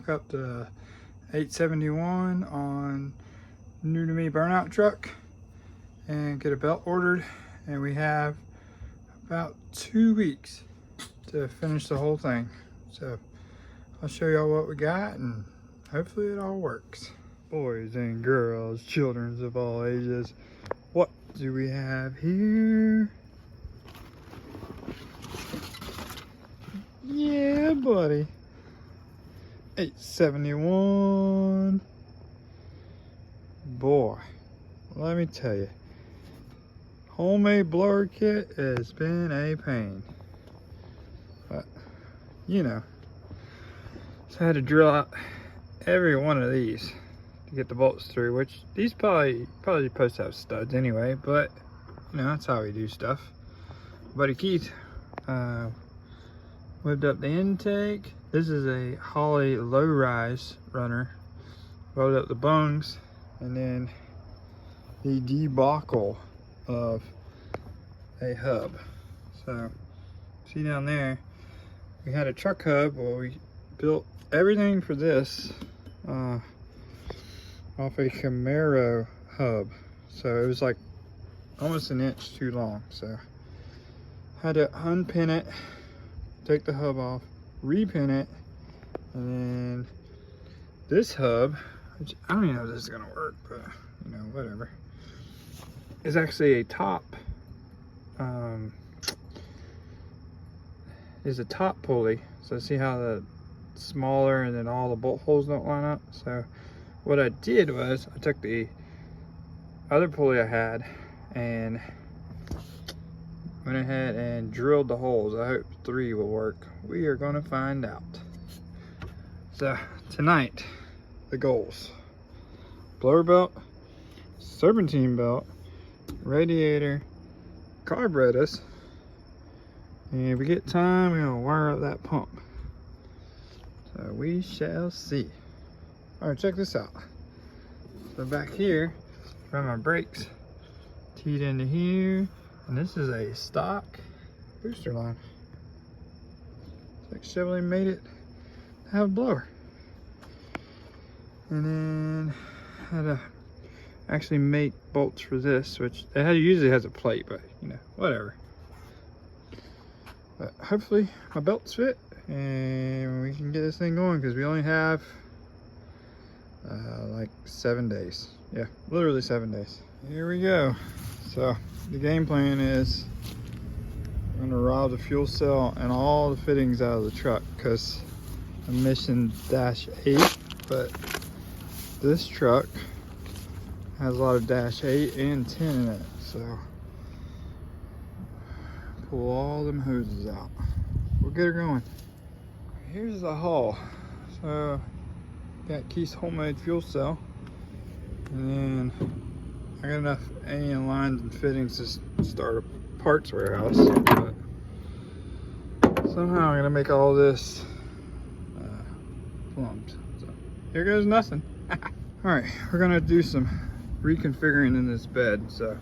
hook up the 871 on new to me burnout truck and get a belt ordered, and we have about 2 weeks to finish the whole thing. So I'll show y'all what we got and hopefully it all works. Boys and girls, children of all ages, what do we have here? Yeah, buddy. 871. Boy, let me tell you, homemade blower kit has been a pain. But, you know, so I had to drill out every one of these to get the bolts through, which these probably supposed to have studs anyway, but you know, that's how we do stuff. Buddy Keith whipped up the intake. This is a Holley low rise runner. Welded up the bungs, and then the debacle of a hub. So see down there, we had a truck hub. Well, we built everything for this off a Camaro hub, so it was like almost an inch too long. So had to unpin it, take the hub off, repin it, and then this hub, which I don't even know if this is gonna work, but you know, whatever, is actually a top is a top pulley. So see how the smaller and then all the bolt holes don't line up. So what I did was I took the other pulley I had and went ahead and drilled the holes. I hope 3 will work. We are gonna find out. So tonight, the goals: blower belt, serpentine belt, radiator, carburetors, and if we get time, we're gonna wire up that pump. So we shall see. All right, check this out. So back here, run my brakes teed into here, and this is a stock booster line. It's like Chevrolet made it to have a blower. And then I had to actually make bolts for this, which it usually has a plate, but you know, whatever. But hopefully my belts fit and we can get this thing going, because we only have like 7 days. Yeah, literally 7 days. Here we go. So the game plan is we're gonna rob the fuel cell and all the fittings out of the truck, because I'm missing -8, but this truck has a lot of -8 and 10 in it. So pull all them hoses out. We'll get her going. Here's the haul. So got Keith's homemade fuel cell, and then I got enough AN lines and fittings to start a parts warehouse, but somehow I'm gonna make all this plumbed. So here goes nothing. All right, we're gonna do some reconfiguring in this bed. So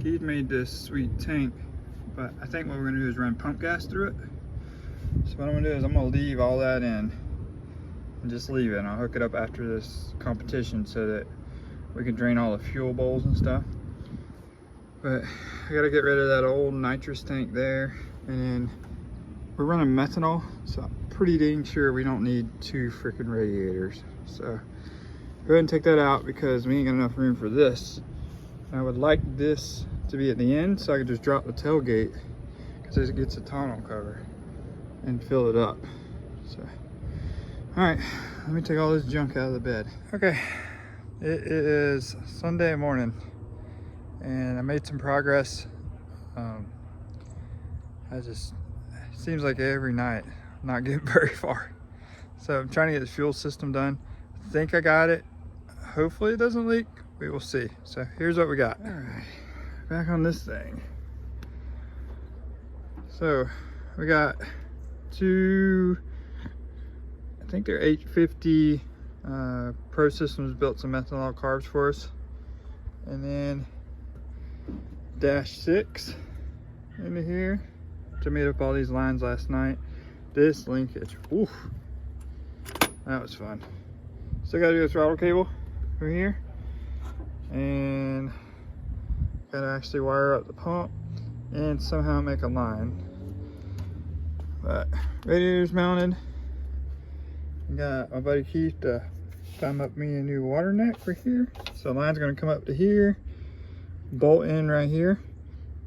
Keith made this sweet tank, but I think what we're gonna do is run pump gas through it. So what I'm gonna do is I'm gonna leave all that in and just leave it, and I'll hook it up after this competition so that we can drain all the fuel bowls and stuff. But I gotta get rid of that old nitrous tank there, and then we're running methanol, so I'm pretty dang sure we don't need 2 freaking radiators. So go ahead and take that out, because we ain't got enough room for this. I would like this to be at the end so I could just drop the tailgate, because it gets a tonneau cover, and fill it up. So all right, let me take all this junk out of the bed. Okay, it is Sunday morning and I made some progress. It seems like every night I'm not getting very far. So I'm trying to get the fuel system done. I think I got it. Hopefully it doesn't leak. We will see. So here's what we got. All right, back on this thing. So we got 2, I think they're 850 Pro Systems built some methanol carbs for us, and then -6 into here. I made up all these lines last night. This linkage, oof, That was fun. Still gotta do a throttle cable from here, and gotta actually wire up the pump and somehow make a line. But radiator's mounted. Got my buddy Keith to climb up me a new water neck for here. So the line's gonna come up to here, bolt in right here,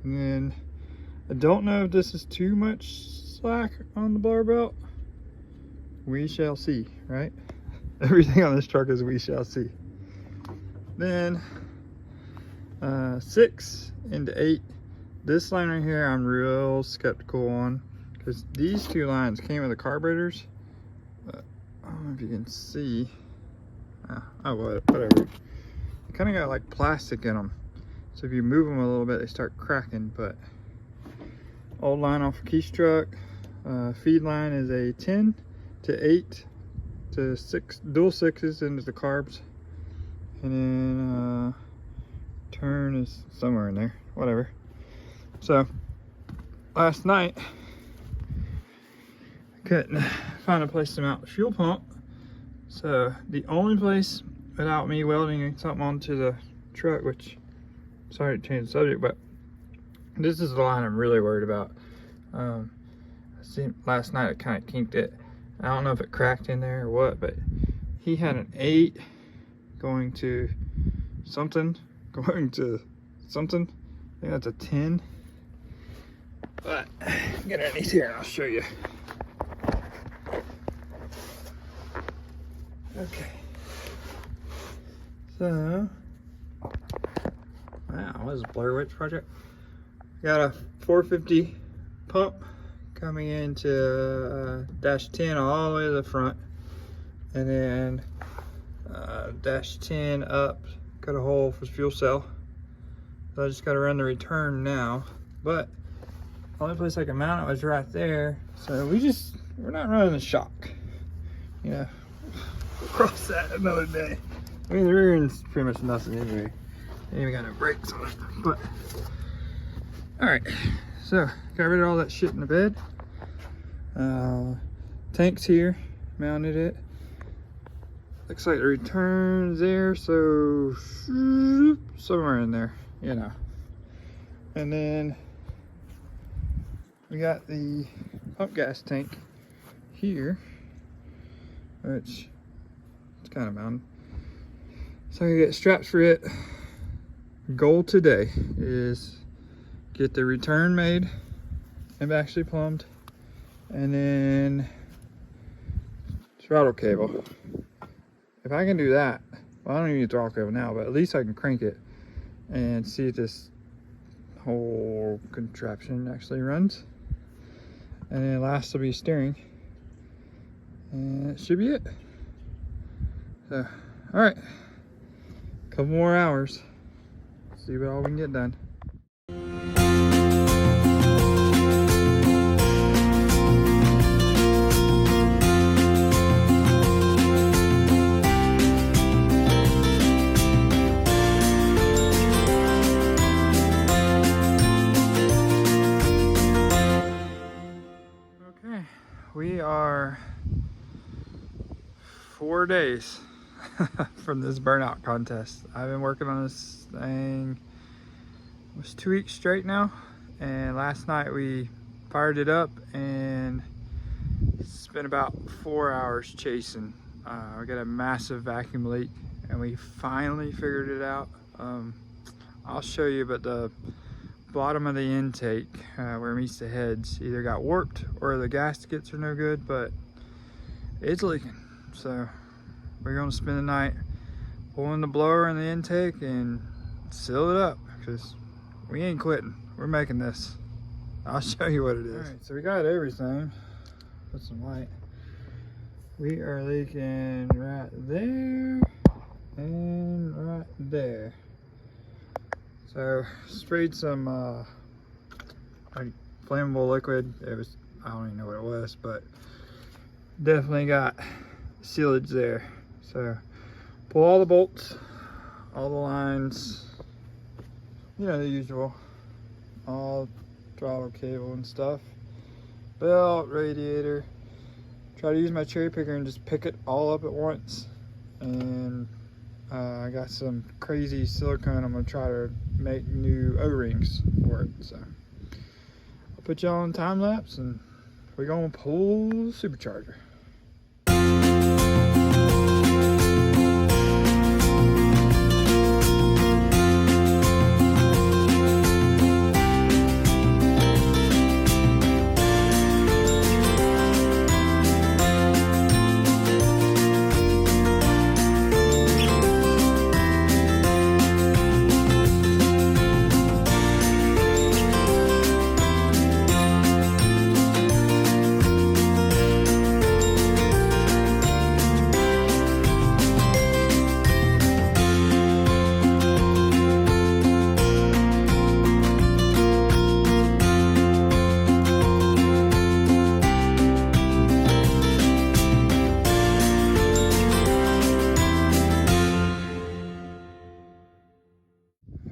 and then I don't know if this is too much slack on the blower belt. We shall see, right? Everything on this truck is we shall see. Then 6 into 8. This line right here I'm real skeptical on, because these two lines came with the carburetors. But I don't know if you can see. Oh, whatever. They kind of got like plastic in them. So if you move them a little bit, they start cracking. But old line off of Keith's truck. Feed line is a 10 to 8 to 6, dual 6s into the carbs. And then turn is somewhere in there, whatever. So last night I couldn't find a place to mount the fuel pump, so the only place without me welding something onto the truck, which, sorry to change the subject, but this is the line I'm really worried about. I seen last night I kind of kinked it. I don't know if it cracked in there or what, but he had an 8 going to something, going to something. I think that's a 10. But get underneath here and I'll show you. Okay. So, wow, what is a Blair Witch Project? Got a 450 pump coming into dash 10 all the way to the front, and then dash 10 up, got a hole for the fuel cell. So I just got to run the return now, but the only place I can mount it was right there. So we're not running the shock. You know, we'll cross that another day. I mean, the rear end's pretty much nothing anyway. Ain't even got no brakes on it. But all right, so got rid of all that shit in the bed. Tank's here, mounted it. Looks like the return's there, so somewhere in there, you know. And then we got the pump gas tank here, which it's kind of mounted. So I get straps for it. Goal today is get the return made and actually plumbed, and then throttle cable. If I can do that, well, I don't even need throttle cable now, but at least I can crank it and see if this whole contraption actually runs. And then last will be steering, and it should be it. So, all right, couple more hours, see what all we can get done. We are 4 days from this burnout contest. I've been working on this thing, it was 2 weeks straight now, and last night we fired it up and it's been about 4 hours chasing. We got a massive vacuum leak and we finally figured it out. I'll show you, but the bottom of the intake where it meets the heads either got warped or the gaskets are no good, but it's leaking. So we're gonna spend the night pulling the blower in the intake and seal it up, because we ain't quitting. We're making this. I'll show you what it is. All right, so we got everything. Put some light. We are leaking right there and right there. So sprayed some like flammable liquid. It was, I don't even know what it was, but definitely got sealage there. So pull all the bolts, all the lines, you know, the usual, all throttle cable and stuff, belt, radiator, try to use my cherry picker and just pick it all up at once. And I got some crazy silicone. I'm gonna try to make new O-rings for it. So I'll put y'all on time lapse and we're gonna pull the supercharger.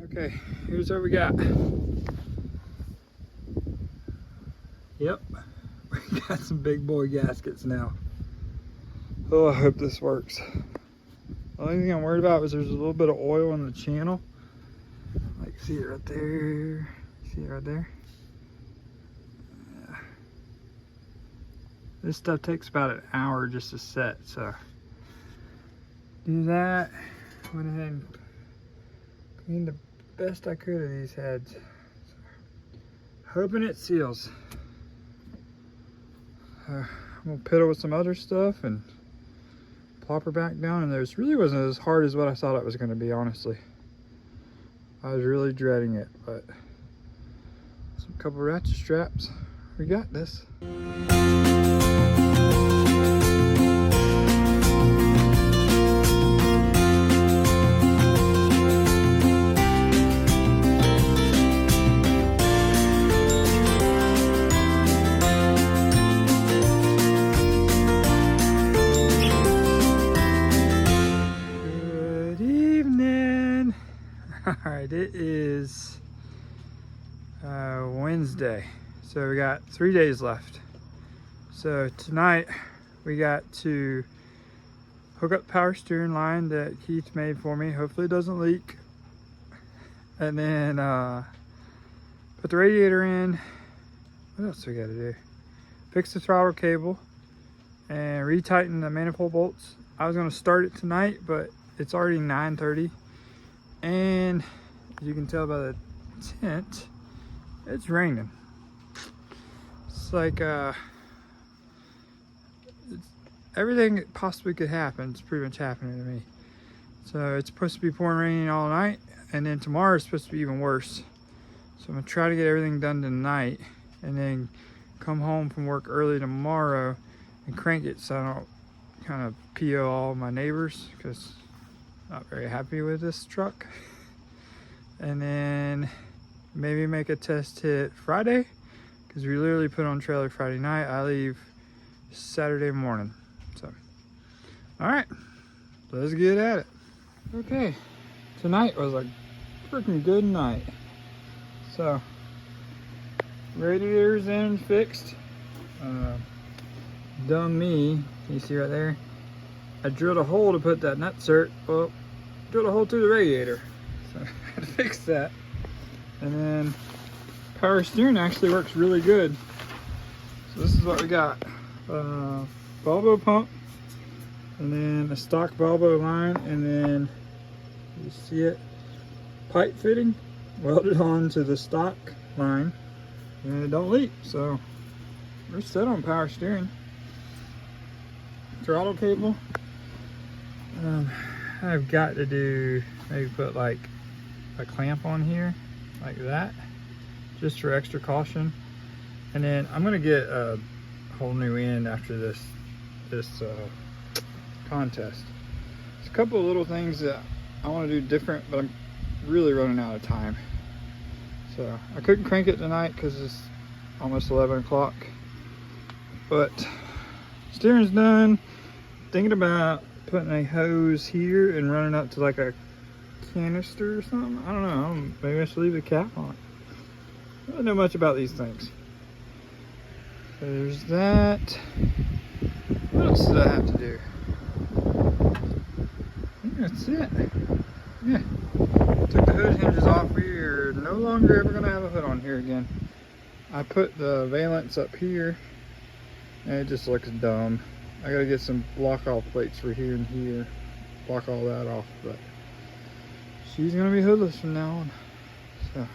Okay, here's what we got. Yep, we got some big boy gaskets now. Oh, I hope this works. The only thing I'm worried about is there's a little bit of oil in the channel. Like, see it right there? See it right there? Yeah. This stuff takes about an hour just to set, so do that. Went ahead and cleaned the best I could of these heads. So, hoping it seals. I'm gonna piddle with some other stuff and plop her back down in there. This really wasn't as hard as what I thought it was gonna be, honestly. I was really dreading it, but some couple ratchet straps. We got this. Alright, it is Wednesday, so we got 3 days left. So tonight we got to hook up the power steering line that Keith made for me. Hopefully it doesn't leak. And then put the radiator in. What else we got to do? Fix the throttle cable and retighten the manifold bolts. I was going to start it tonight, but it's already 9:30. And as you can tell by the tent, it's raining. It's like everything that possibly could happen is pretty much happening to me. So it's supposed to be pouring raining all night, and then tomorrow is supposed to be even worse. So I'm gonna try to get everything done tonight and then come home from work early tomorrow and crank it so I don't kind of PO all my neighbors, because not very happy with this truck. And then maybe make a test hit Friday, because we literally put on trailer Friday night. I leave Saturday morning. So all right, let's get at it. Okay, tonight was a freaking good night. So radiator's in and fixed. Dumb me, you see right there, I drilled a hole to put that nutsert. Well, drilled a hole through the radiator, so I had to fix that. And then power steering actually works really good. So this is what we got: Volvo pump, and then a stock Volvo line, and then you see it, pipe fitting welded on to the stock line, and it don't leak. So we're set on power steering. Throttle cable. I've got to do, maybe put like a clamp on here like that, just for extra caution. And then I'm gonna get a whole new end after this contest. There's a couple of little things that I want to do different, but I'm really running out of time. So I couldn't crank it tonight because it's almost 11 o'clock. But steering's done. Thinking about putting a hose here and running up to like a canister or something. I don't know. Maybe I should leave the cap on. I don't know much about these things. So there's that. What else did I have to do? I think that's it. Yeah. Took the hood hinges off. We are no longer ever gonna have a hood on here again. I put the valance up here and it just looks dumb. I gotta get some block off plates for here and here. Block all that off, but she's gonna be hoodless from now on. So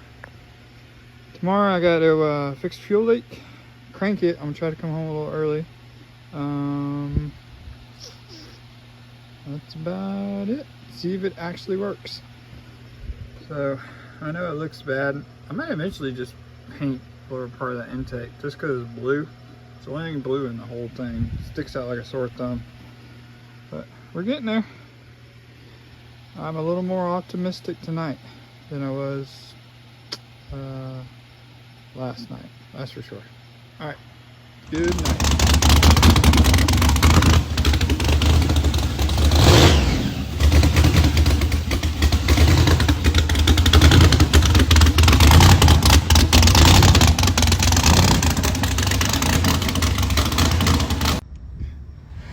tomorrow I gotta fix the fuel leak, crank it. I'm gonna try to come home a little early. That's about it. See if it actually works. So I know it looks bad. I might eventually just paint lower part of that intake just because it's blue. It's the only thing blue in the whole thing. It sticks out like a sore thumb. But we're getting there. I'm a little more optimistic tonight than I was last night. That's for sure. Alright. Good night.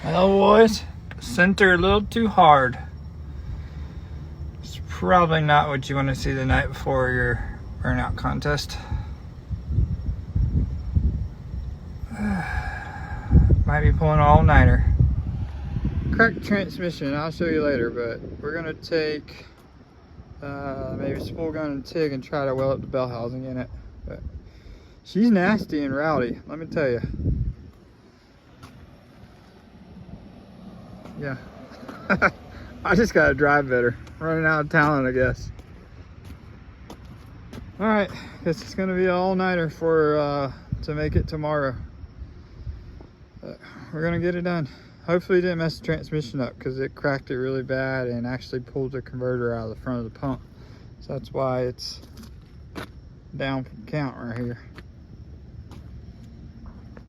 Well, boys, center a little too hard. It's probably not what you want to see the night before your burnout contest. Might be pulling an all-nighter. Cracked transmission, I'll show you later, but we're gonna take maybe a spool gun and TIG and try to weld up the bell housing in it. But she's nasty and rowdy, let me tell you. Yeah. I just gotta drive better. Running out of talent, I guess. Alright, guess it's gonna be an all-nighter for to make it tomorrow. We're gonna get it done. Hopefully it didn't mess the transmission up because it cracked it really bad and actually pulled the converter out of the front of the pump. So that's why it's down from count right here.